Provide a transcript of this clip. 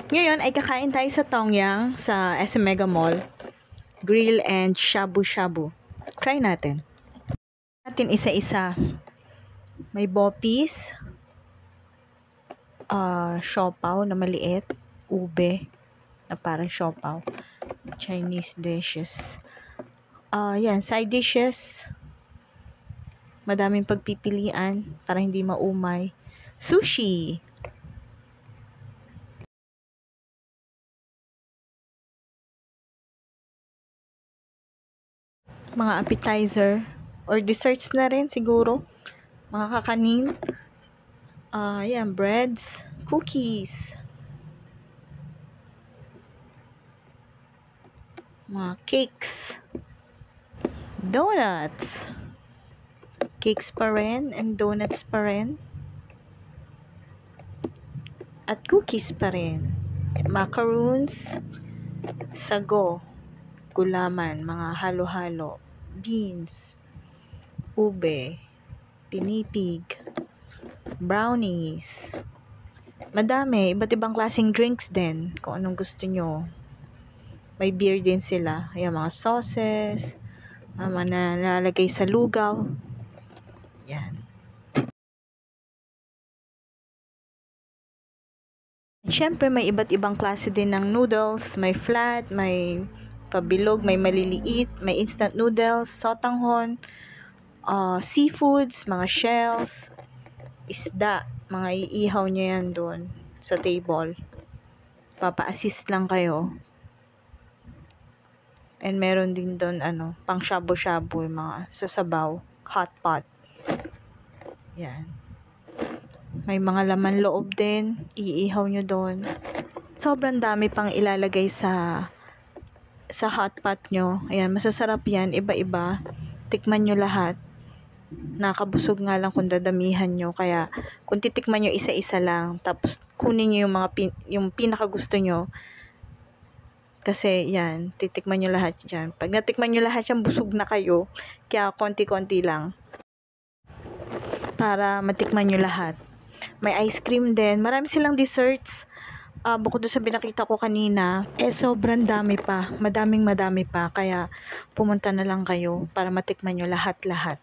Ngayon ay kakain tayo sa Tongyang sa SM Mega Mall. Grill and shabu-shabu. Try natin. Isa-isa. May bopis, siopaw na maliit, ube na parang siopaw, Chinese dishes. Yan, side dishes. Madaming pagpipilian para hindi maumay. Sushi. Mga appetizer or desserts na rin siguro. Mga kakanin. Yan, breads, cookies. Mga cakes. Donuts. Cakes pa rin and donuts pa rin. At cookies pa rin. Macaroons, sago, gulaman, mga halo-halo, beans, ube, pinipig, brownies. Madami, iba't ibang klaseng drinks din, kung anong gusto nyo. May beer din sila. Ayan, mga sauces, mga nalalagay sa lugaw. Yan. Siyempre, may iba't ibang klase din ng noodles. May flat, may pabilog, may maliliit, may instant noodles, sotanghon, seafoods, mga shells, isda, mga iihaw nyo yan doon sa table. Papa-assist lang kayo. And meron din doon, pang shabu-shabu, yung mga sasabaw, hot pot. Yan. May mga laman loob din, iihaw nyo doon. Sobrang dami pang ilalagay sa hot pot nyo. Ayan, masasarap yan, iba-iba. Tikman nyo lahat. Nakabusog nga lang kung dadamihan nyo. Kaya, kung titikman nyo isa-isa lang, tapos kunin nyo yung pinakagusto nyo. Kasi, yan, titikman nyo lahat yan. Pag natikman nyo lahat yan, busog na kayo. Kaya, konti-konti lang. Para matikman nyo lahat. May ice cream din. Marami silang desserts. Bukod doon sa binakita ko kanina, sobrang dami pa. Madami pa. Kaya, pumunta na lang kayo para matikman nyo lahat-lahat.